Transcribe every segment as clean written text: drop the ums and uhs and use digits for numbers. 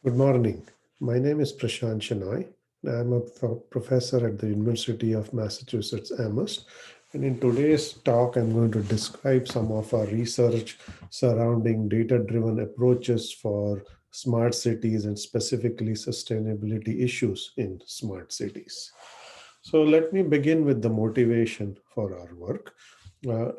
Good morning. My name is Prashant Shenoy. I'm a professor at the University of Massachusetts Amherst. And in today's talk, I'm going to describe some of our research surrounding data driven approaches for smart cities and specifically sustainability issues in smart cities. So, let me begin with the motivation for our work.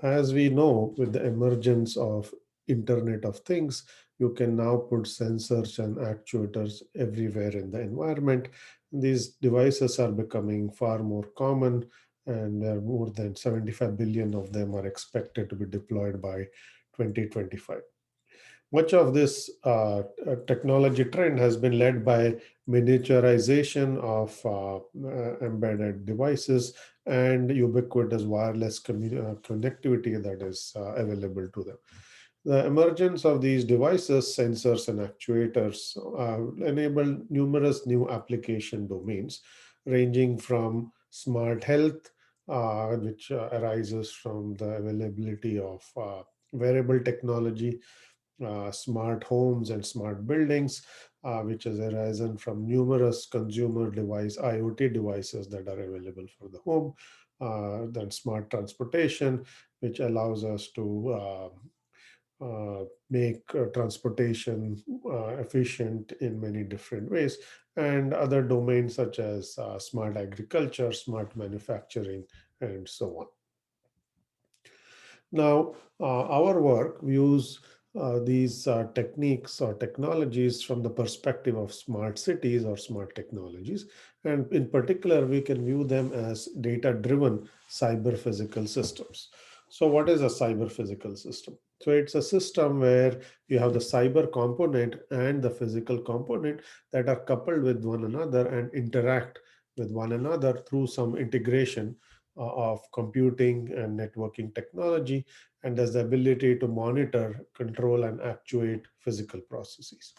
As we know, with the emergence of Internet of Things, you can now put sensors and actuators everywhere in the environment. These devices are becoming far more common, and there are more than 75 billion of them are expected to be deployed by 2025. Much of this technology trend has been led by miniaturization of embedded devices and ubiquitous wireless connectivity that is available to them. The emergence of these devices, sensors, and actuators enable numerous new application domains, ranging from smart health, which arises from the availability of wearable technology, smart homes and smart buildings, which has arisen from numerous consumer device IoT devices that are available for the home. Then smart transportation, which allows us to make transportation efficient in many different ways, and other domains such as smart agriculture, smart manufacturing, and so on. Now, our work views these techniques or technologies from the perspective of smart cities or smart technologies. And in particular, we can view them as data driven cyber physical systems. So, what is a cyber physical system? So, it's a system where you have the cyber component and the physical component that are coupled with one another and interact with one another through some integration of computing and networking technology, and has the ability to monitor, control, and actuate physical processes.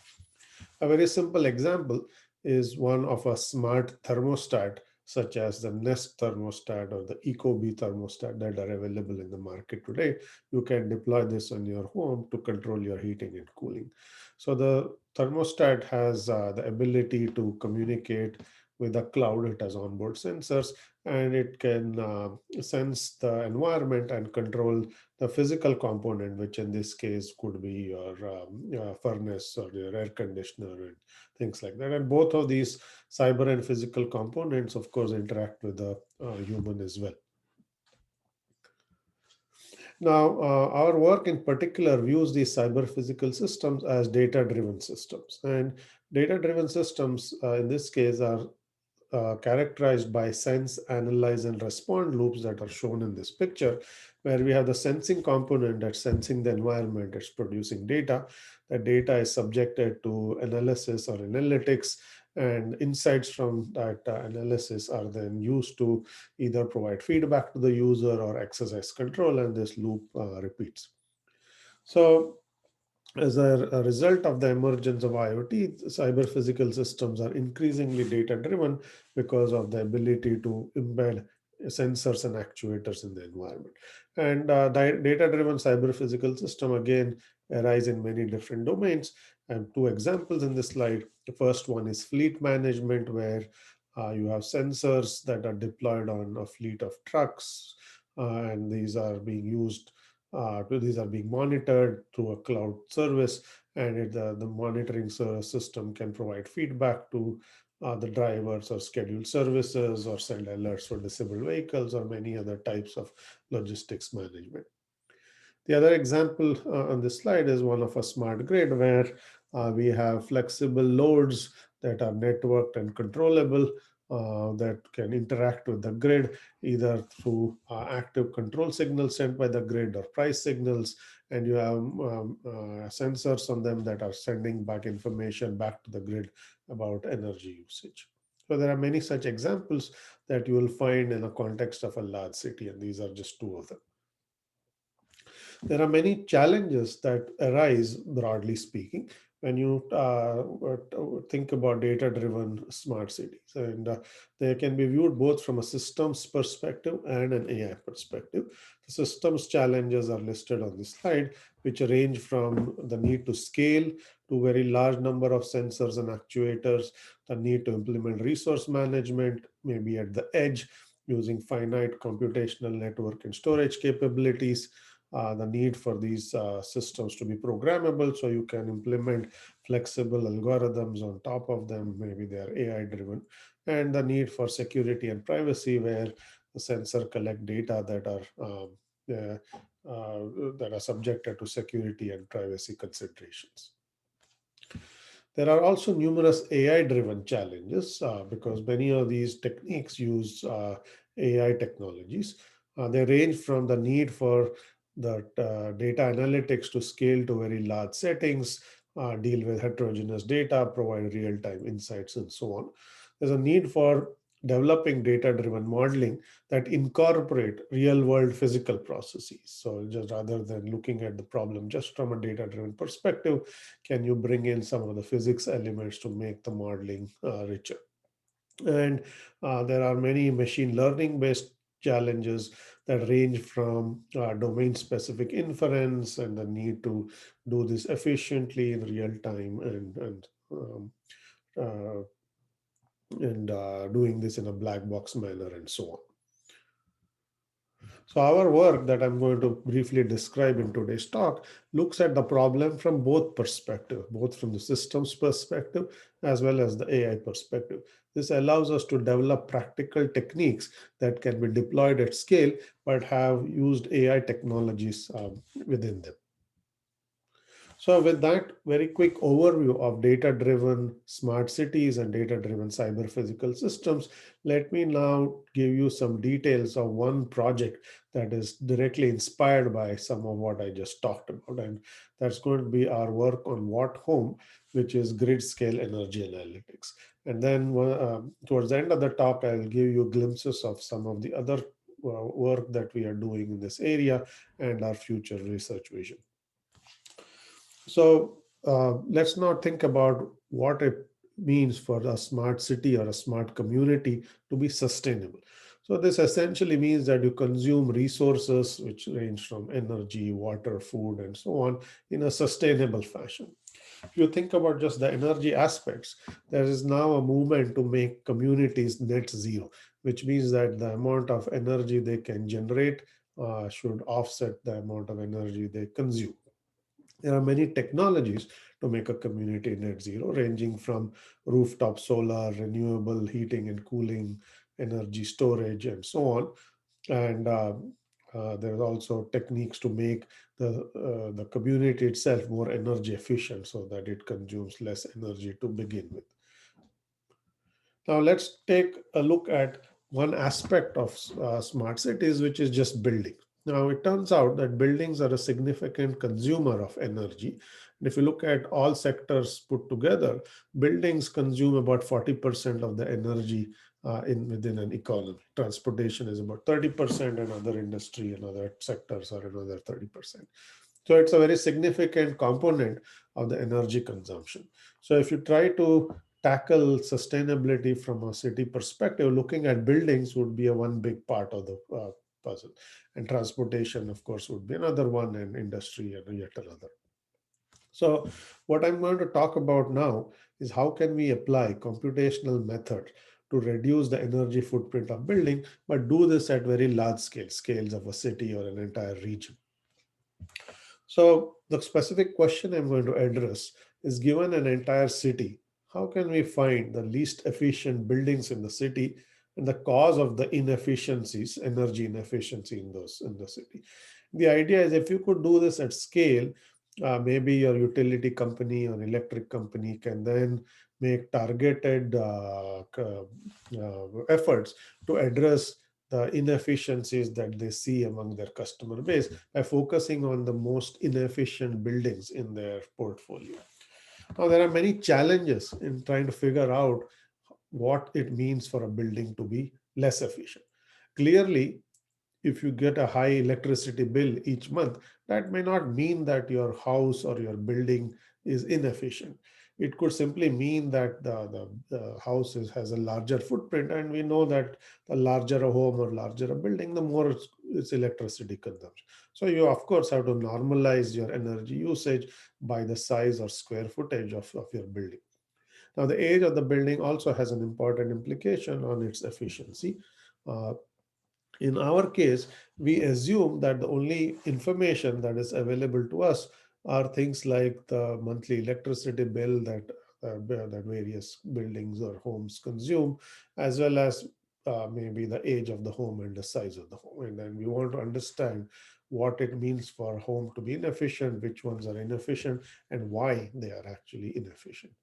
A very simple example is one of a smart thermostat, such as the Nest thermostat or the Ecobee thermostat that are available in the market today. You can deploy this on your home to control your heating and cooling. So the thermostat has the ability to communicate with the cloud. It has onboard sensors, and it can sense the environment and control the physical component, which in this case could be your furnace or your air conditioner and things like that. And both of these cyber and physical components, of course, interact with the human as well. Now, our work in particular views these cyber physical systems as data driven systems. And data driven systems, in this case, are characterized by sense, analyze, and respond loops that are shown in this picture, where we have the sensing component that's sensing the environment, it's producing data. The data is subjected to analysis or analytics, and insights from that analysis are then used to either provide feedback to the user or exercise control, and this loop repeats. So, as a result of the emergence of IoT, cyber physical systems are increasingly data driven because of the ability to embed sensors and actuators in the environment. And data driven cyber physical system again arise in many different domains. And two examples in this slide. The first one is fleet management, where you have sensors that are deployed on a fleet of trucks, and these are being monitored through a cloud service, and the monitoring system can provide feedback to the drivers or schedule services or send alerts for disabled vehicles or many other types of logistics management. The other example on this slide is one of a smart grid, where we have flexible loads that are networked and controllable, that can interact with the grid either through active control signals sent by the grid or price signals, and you have sensors on them that are sending back information back to the grid about energy usage. So there are many such examples that you will find in the context of a large city, and these are just two of them. There are many challenges that arise, broadly speaking, when you think about data driven smart cities. And they can be viewed both from a systems perspective and an AI perspective. The systems challenges are listed on this slide, which range from the need to scale to very large number of sensors and actuators, the need to implement resource management, maybe at the edge, using finite computational network and storage capabilities, the need for these systems to be programmable so you can implement flexible algorithms on top of them, maybe they are AI driven, and the need for security and privacy where the sensor collect data uh, that are subjected to security and privacy considerations. There are also numerous AI driven challenges because many of these techniques use AI technologies. They range from the need for the data analytics to scale to very large settings, deal with heterogeneous data, provide real time insights, and so on. There's a need for developing data driven modeling that incorporate real world physical processes. So, just rather than looking at the problem just from a data driven perspective, can you bring in some of the physics elements to make the modeling richer? And there are many machine learning based challenges that range from domain specific inference and the need to do this efficiently in real time uh, and doing this in a black box manner and so on. So, our work that I'm going to briefly describe in today's talk looks at the problem from both perspectives, both from the systems perspective as well as the AI perspective. This allows us to develop practical techniques that can be deployed at scale but have used AI technologies within them. So, with that very quick overview of data driven smart cities and data driven cyber physical systems, let me now give you some details of one project that is directly inspired by some of what I just talked about. And that's going to be our work on What Home, which is grid scale energy analytics. And then towards the end of the talk, I'll give you glimpses of some of the other work that we are doing in this area and our future research vision. So let's now think about what it means for a smart city or a smart community to be sustainable. So this essentially means that you consume resources which range from energy, water, food, and so on in a sustainable fashion. If you think about just the energy aspects, there is now a movement to make communities net zero, which means that the amount of energy they can generate should offset the amount of energy they consume. There are many technologies to make a community net zero, ranging from rooftop solar, renewable heating and cooling, energy storage, and so on. And there are also techniques to make the community itself more energy efficient so that it consumes less energy to begin with. Now, let's take a look at one aspect of smart cities, which is just building. Now, it turns out that buildings are a significant consumer of energy. And if you look at all sectors put together, buildings consume about 40% of the energy within an economy. Transportation is about 30%, and other industry and other sectors are another 30%. So it's a very significant component of the energy consumption. So if you try to tackle sustainability from a city perspective, looking at buildings would be a one big part of the puzzle. And transportation, of course, would be another one, and industry and yet another. So what I'm going to talk about now is how can we apply computational methods to reduce the energy footprint of building, but do this at very large scales of a city or an entire region. So the specific question I'm going to address is, given an entire city, how can we find the least efficient buildings in the city and the cause of the inefficiencies, energy inefficiency in the city? The idea is, if you could do this at scale, maybe your utility company or electric company can then make targeted efforts to address the inefficiencies that they see among their customer base by focusing on the most inefficient buildings in their portfolio. Now, there are many challenges in trying to figure out what it means for a building to be less efficient. Clearly, if you get a high electricity bill each month, that may not mean that your house or your building is inefficient. It could simply mean that the house has a larger footprint, and we know that the larger a home or larger a building, the more it's electricity consumption. So you of course have to normalize your energy usage by the size or square footage of your building. Now, the age of the building also has an important implication on its efficiency. Uh, in our case, we assume that the only information that is available to us are things like the monthly electricity bill that various buildings or homes consume, as well as maybe the age of the home and the size of the home. And then we want to understand what it means for a home to be inefficient, which ones are inefficient, and why they are actually inefficient.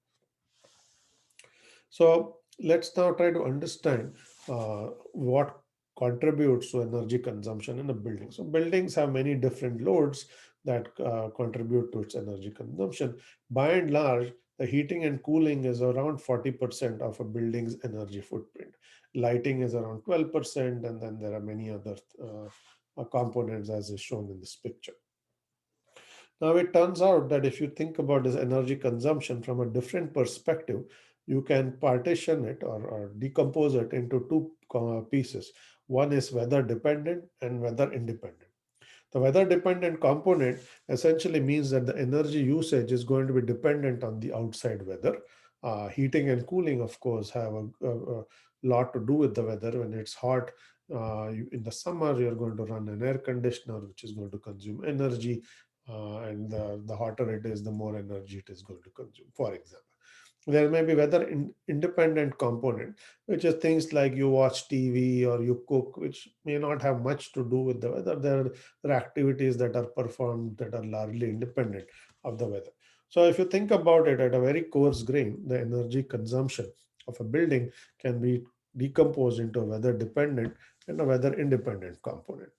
So let's now try to understand what contributes to energy consumption in a building. So buildings have many different loads that contribute to its energy consumption. By and large, the heating and cooling is around 40% of a building's energy footprint. Lighting is around 12%, and then there are many other components as is shown in this picture. Now, it turns out that if you think about this energy consumption from a different perspective, you can partition it or decompose it into two pieces. One is weather dependent and weather independent. The weather dependent component essentially means that the energy usage is going to be dependent on the outside weather. Heating and cooling, of course, have a lot to do with the weather. When it's hot in the summer, you're going to run an air conditioner, which is going to consume energy. And the hotter it is, the more energy it is going to consume, for example. There may be weather independent component, which is things like you watch TV or you cook, which may not have much to do with the weather. There are activities that are performed that are largely independent of the weather. So if you think about it at a very coarse grain, the energy consumption of a building can be decomposed into a weather dependent and a weather independent component.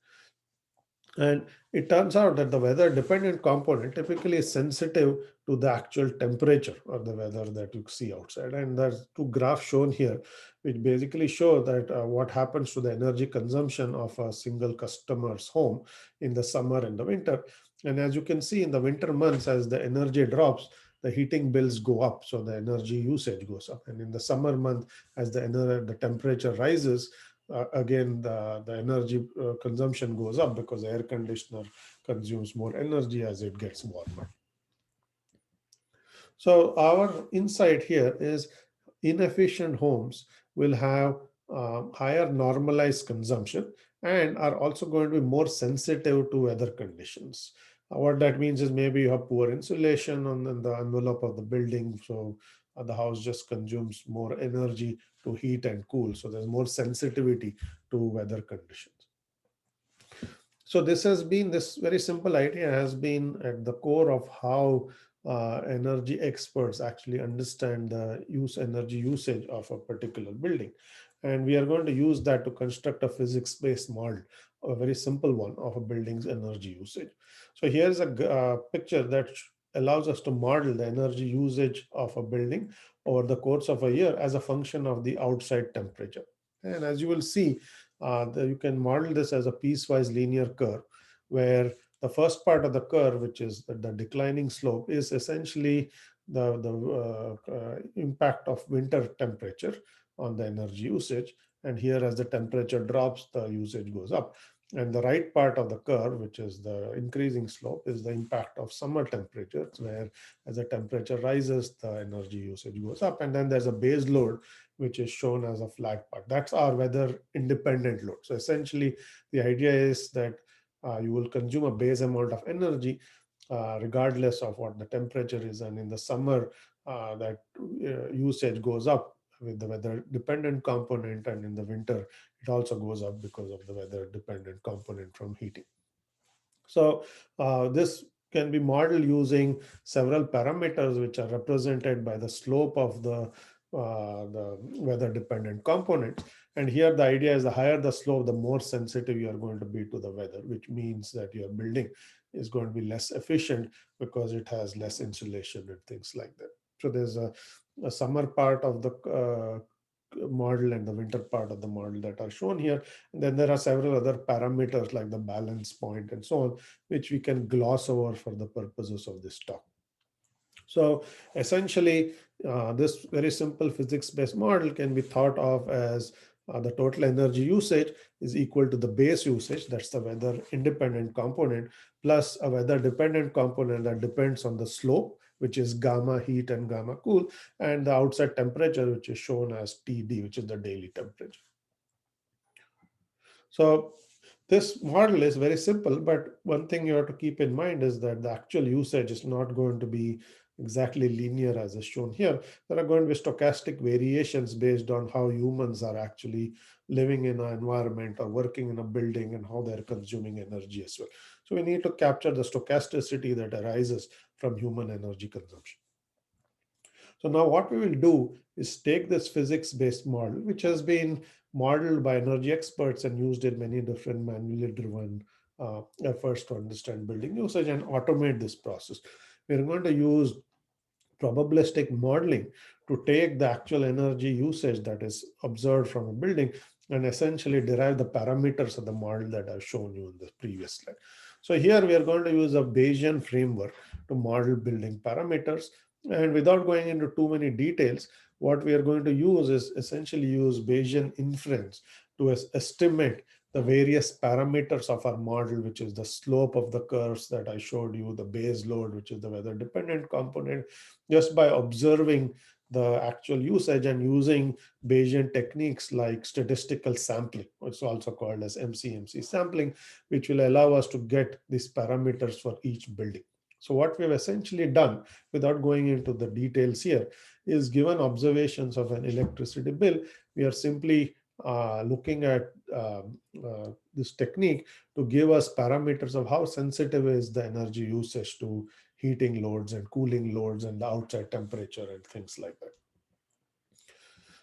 And it turns out that the weather dependent component typically is sensitive to the actual temperature of the weather that you see outside. And there's two graphs shown here, which basically show that what happens to the energy consumption of a single customer's home in the summer and the winter. And as you can see in the winter months, as the energy drops, the heating bills go up, so the energy usage goes up. And in the summer month, as the temperature rises, again the energy consumption goes up because the air conditioner consumes more energy as it gets warmer. So our insight here is inefficient homes will have higher normalized consumption and are also going to be more sensitive to weather conditions. What that means is maybe you have poor insulation on the envelope of the building, so the house just consumes more energy to heat and cool. So there's more sensitivity to weather conditions. So this very simple idea has been at the core of how energy experts actually understand the energy usage of a particular building. And we are going to use that to construct a physics-based model, a very simple one of a building's energy usage. So here's a picture that allows us to model the energy usage of a building over the course of a year as a function of the outside temperature. And as you will see, you can model this as a piecewise linear curve, where the first part of the curve, which is the declining slope, is essentially the impact of winter temperature on the energy usage. And here, as the temperature drops, the usage goes up. And the right part of the curve, which is the increasing slope, is the impact of summer temperatures, where as the temperature rises, the energy usage goes up. And then there's a base load, which is shown as a flat part. That's our weather independent load. So essentially, the idea is that you will consume a base amount of energy regardless of what the temperature is. And in the summer, that usage goes up with the weather dependent component, and in the winter, it also goes up because of the weather dependent component from heating. So this can be modeled using several parameters which are represented by the slope of the weather dependent components. And here the idea is the higher the slope, the more sensitive you are going to be to the weather, which means that your building is going to be less efficient because it has less insulation and things like that. So there's a summer part of the model and the winter part of the model that are shown here. And then there are several other parameters like the balance point and so on, which we can gloss over for the purposes of this talk. So essentially, this very simple physics-based model can be thought of as the total energy usage is equal to the base usage, that's the weather independent component, plus a weather dependent component that depends on the slope, which is gamma heat and gamma cool, and the outside temperature, which is shown as TD, which is the daily temperature. So this model is very simple, but one thing you have to keep in mind is that the actual usage is not going to be exactly linear as is shown here. There are going to be stochastic variations based on how humans are actually living in an environment or working in a building and how they're consuming energy as well. So we need to capture the stochasticity that arises from human energy consumption. So now what we will do is take this physics-based model, which has been modeled by energy experts and used in many different manually driven efforts to understand building usage, and automate this process. We're going to use probabilistic modeling to take the actual energy usage that is observed from a building and essentially derive the parameters of the model that I've shown you in the previous slide. So here we are going to use a Bayesian framework to model building parameters. And without going into too many details, what we are going to use is essentially use Bayesian inference to estimate the various parameters of our model, which is the slope of the curves that I showed you, the base load, which is the weather dependent component, just by observing the actual usage and using Bayesian techniques like statistical sampling, it's also called as MCMC sampling, which will allow us to get these parameters for each building. So what we've essentially done, without going into the details here, is given observations of an electricity bill. We are simply looking at this technique to give us parameters of how sensitive is the energy usage to heating loads and cooling loads and the outside temperature and things like that.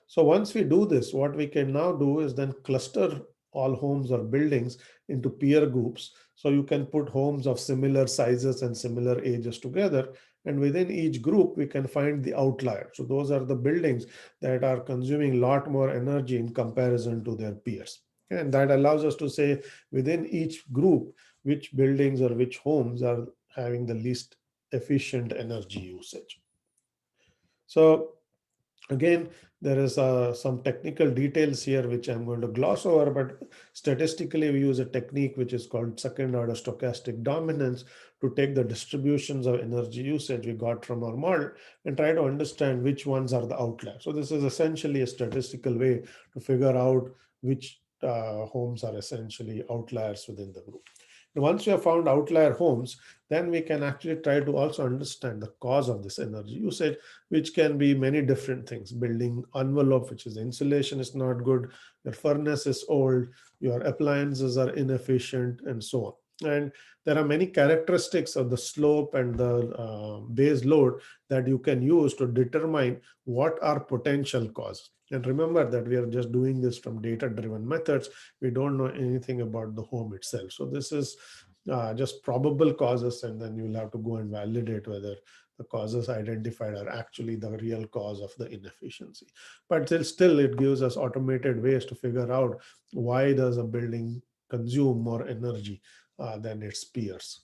So once we do this, what we can now do is then cluster all homes or buildings into peer groups. So you can put homes of similar sizes and similar ages together. And within each group, we can find the outlier. So those are the buildings that are consuming a lot more energy in comparison to their peers. And that allows us to say within each group, which buildings or which homes are having the least efficient energy usage. So again, there is some technical details here which I'm going to gloss over, but statistically we use a technique which is called second order stochastic dominance to take the distributions of energy usage we got from our model and try to understand which ones are the outliers. So this is essentially a statistical way to figure out which homes are essentially outliers within the group. And once we have found outlier homes, then we can actually try to also understand the cause of this energy usage, which can be many different things. Building envelope, which is insulation, is not good, your furnace is old, your appliances are inefficient, and so on. And there are many characteristics of the slope and the base load that you can use to determine what are potential causes. And remember that we are just doing this from data-driven methods. We don't know anything about the home itself. So this is just probable causes, and then you'll have to go and validate whether the causes identified are actually the real cause of the inefficiency. But still it gives us automated ways to figure out why does a building consume more energy than its peers.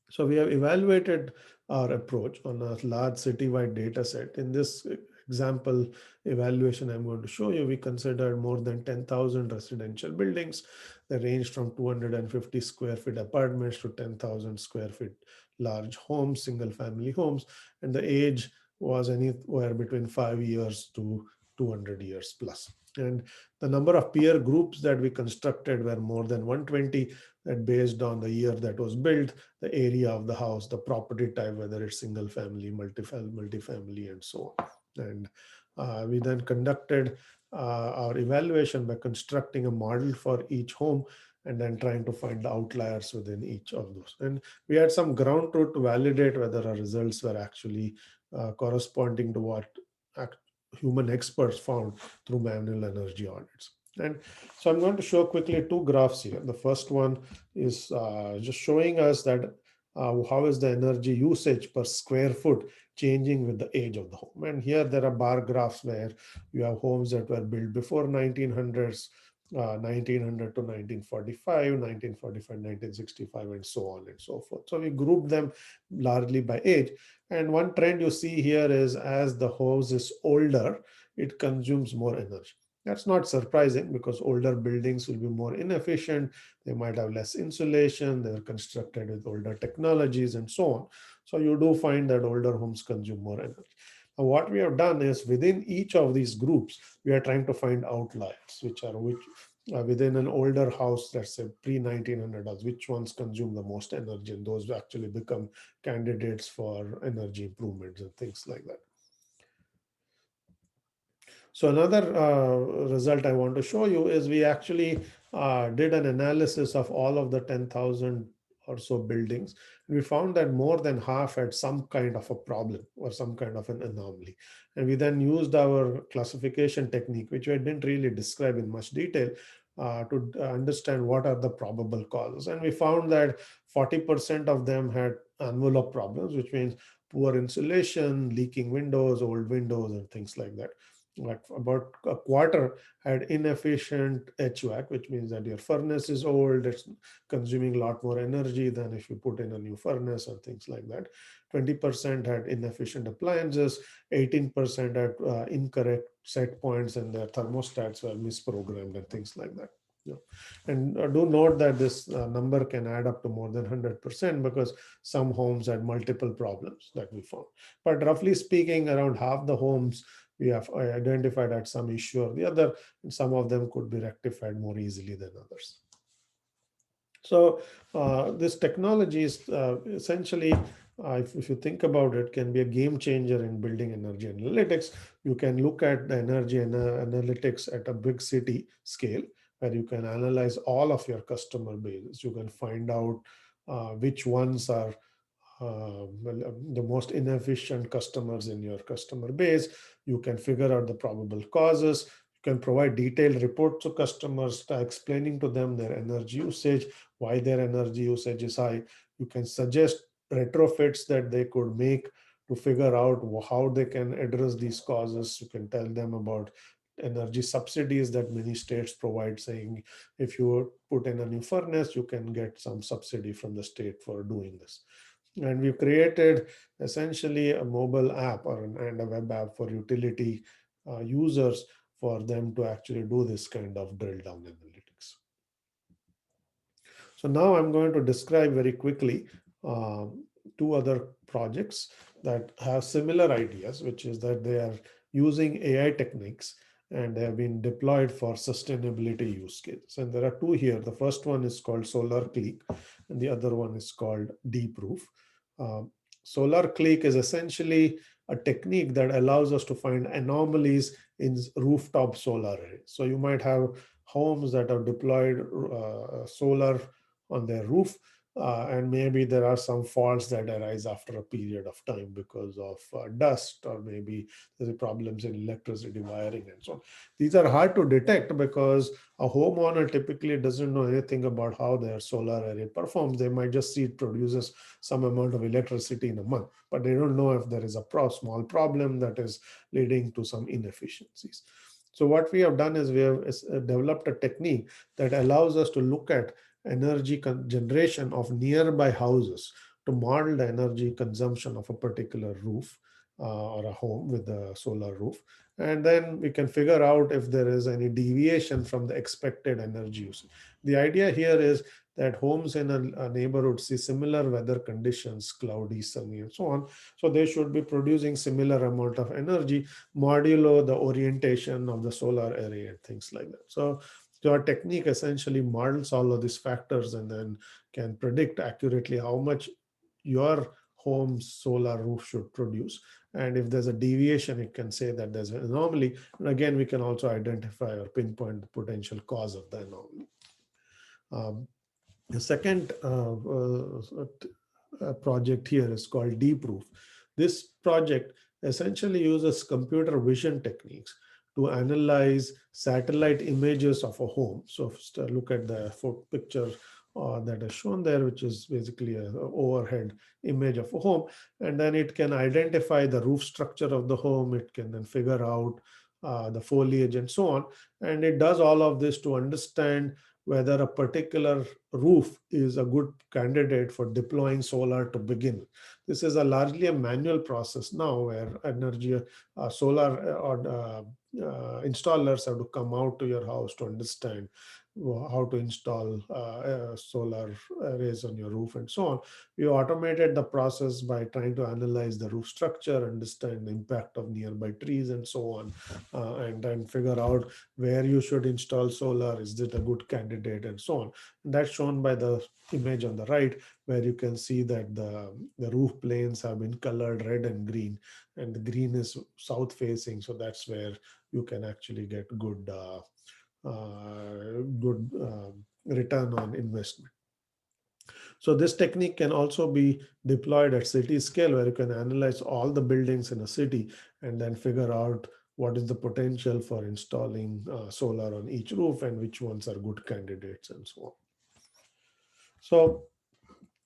So we have evaluated our approach on a large citywide data set. In this example evaluation I'm going to show you, we considered more than 10,000 residential buildings. They ranged from 250 square feet apartments to 10,000 square feet large homes, single family homes, and the age was anywhere between 5 years to 200 years plus. And the number of peer groups that we constructed were more than 120, that based on the year that was built, the area of the house, the property type, whether it's single family, multifamily, and so on. And we then conducted our evaluation by constructing a model for each home and then trying to find the outliers within each of those. And we had some ground truth to validate whether our results were actually corresponding to what human experts found through manual energy audits. And so I'm going to show quickly two graphs here. The first one is just showing us that how is the energy usage per square foot changing with the age of the home. And here there are bar graphs where you have homes that were built before 1900s, 1900 to 1945, 1945, 1965, and so on and so forth. So we group them largely by age. And one trend you see here is as the house is older, it consumes more energy. That's not surprising because older buildings will be more inefficient. They might have less insulation. They're constructed with older technologies and so on. So you do find that older homes consume more energy. Now, what we have done is within each of these groups, we are trying to find outliers, which within an older house, let's say pre 1900 house, which ones consume the most energy, and those actually become candidates for energy improvements and things like that. So another result I want to show you is we actually did an analysis of all of the 10,000 or so buildings. We found that more than half had some kind of a problem or some kind of an anomaly. And we then used our classification technique, which I didn't really describe in much detail, to understand what are the probable causes. And we found that 40% of them had envelope problems, which means poor insulation, leaking windows, old windows, and things like that. Like about a quarter had inefficient HVAC, which means that your furnace is old, it's consuming a lot more energy than if you put in a new furnace and things like that. 20% had inefficient appliances, 18% had incorrect set points, and their thermostats were misprogrammed and things like that. Yeah. And do note that this number can add up to more than 100% because some homes had multiple problems that we found. But roughly speaking, around half the homes we have identified at some issue or the other, and some of them could be rectified more easily than others. So this technology is essentially, if you think about it, can be a game changer in building energy analytics. You can look at the energy analytics at a big city scale, where you can analyze all of your customer bases. You can find out which ones are the most inefficient customers in your customer base. You can figure out the probable causes. You can provide detailed reports to customers, explaining to them their energy usage, why their energy usage is high. You can suggest retrofits that they could make to figure out how they can address these causes. You can tell them about energy subsidies that many states provide, saying if you put in a new furnace, you can get some subsidy from the state for doing this. And we've created essentially a mobile app and a web app for utility users for them to actually do this kind of drill down analytics. So now I'm going to describe very quickly two other projects that have similar ideas, which is that they are using AI techniques and they have been deployed for sustainability use cases. And there are two here. The first one is called Solar Click, and the other one is called Deep Roof. Um, Solar Click is essentially a technique that allows us to find anomalies in rooftop solar arrays. So you might have homes that have deployed solar on their roof, and maybe there are some faults that arise after a period of time because of dust, or maybe there's problems in electricity wiring and so on. These are hard to detect because a homeowner typically doesn't know anything about how their solar array performs. They might just see it produces some amount of electricity in a month, but they don't know if there is a small problem that is leading to some inefficiencies. So what we have done is we have developed a technique that allows us to look at energy generation of nearby houses to model the energy consumption of a particular roof or a home with a solar roof. And then we can figure out if there is any deviation from the expected energy use. The idea here is that homes in a neighborhood see similar weather conditions, cloudy, sunny, and so on. So they should be producing similar amount of energy modulo the orientation of the solar array and things like that. So our technique essentially models all of these factors and then can predict accurately how much your home's solar roof should produce. And if there's a deviation, it can say that there's an anomaly. And again, we can also identify or pinpoint the potential cause of the anomaly. The second project here is called Deep Roof. This project essentially uses computer vision techniques to analyze satellite images of a home. So look at the picture that is shown there, which is basically an overhead image of a home. And then it can identify the roof structure of the home. It can then figure out the foliage, and so on. And it does all of this to understand whether a particular roof is a good candidate for deploying solar to begin. This is a largely a manual process now, where energy solar installers have to come out to your house to understand how to install solar arrays on your roof and so on. We automated the process by trying to analyze the roof structure, understand the impact of nearby trees and so on, and then figure out where you should install solar. Is it a good candidate and so on? And that's shown by the image on the right, where you can see that the roof planes have been colored red and green, and the green is south facing. So that's where you can actually get good return on investment. So this technique can also be deployed at city scale, where you can analyze all the buildings in a city and then figure out what is the potential for installing solar on each roof and which ones are good candidates and so on. So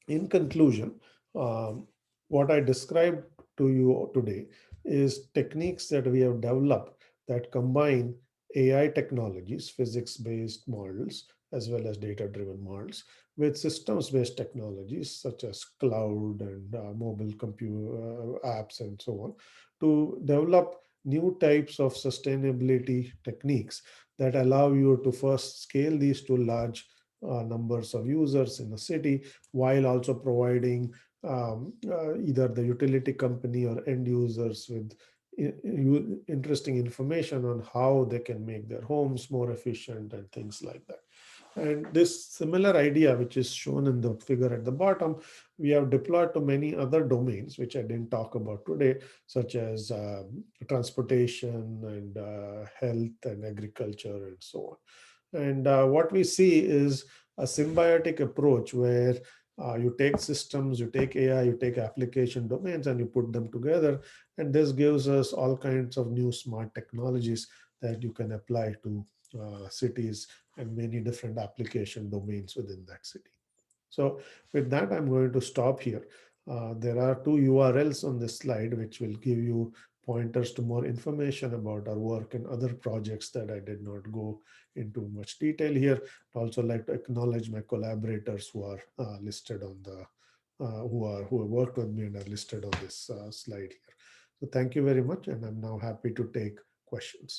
in conclusion, what I described to you today is techniques that we have developed that combine AI technologies, physics based models, as well as data driven models, with systems based technologies such as cloud and mobile compute apps and so on, to develop new types of sustainability techniques that allow you to first scale these to large numbers of users in a city, while also providing either the utility company or end users with interesting information on how they can make their homes more efficient and things like that. And this similar idea, which is shown in the figure at the bottom, we have deployed to many other domains, which I didn't talk about today, such as transportation and health and agriculture and so on. And what we see is a symbiotic approach where you take systems, you take AI, you take application domains, and you put them together. And this gives us all kinds of new smart technologies that you can apply to cities and many different application domains within that city. So with that, I'm going to stop here. There are two URLs on this slide which will give you pointers to more information about our work and other projects that I did not go into much detail here. I'd also like to acknowledge my collaborators who are listed on the who have worked with me and are listed on this slide here. So thank you very much, and I'm now happy to take questions.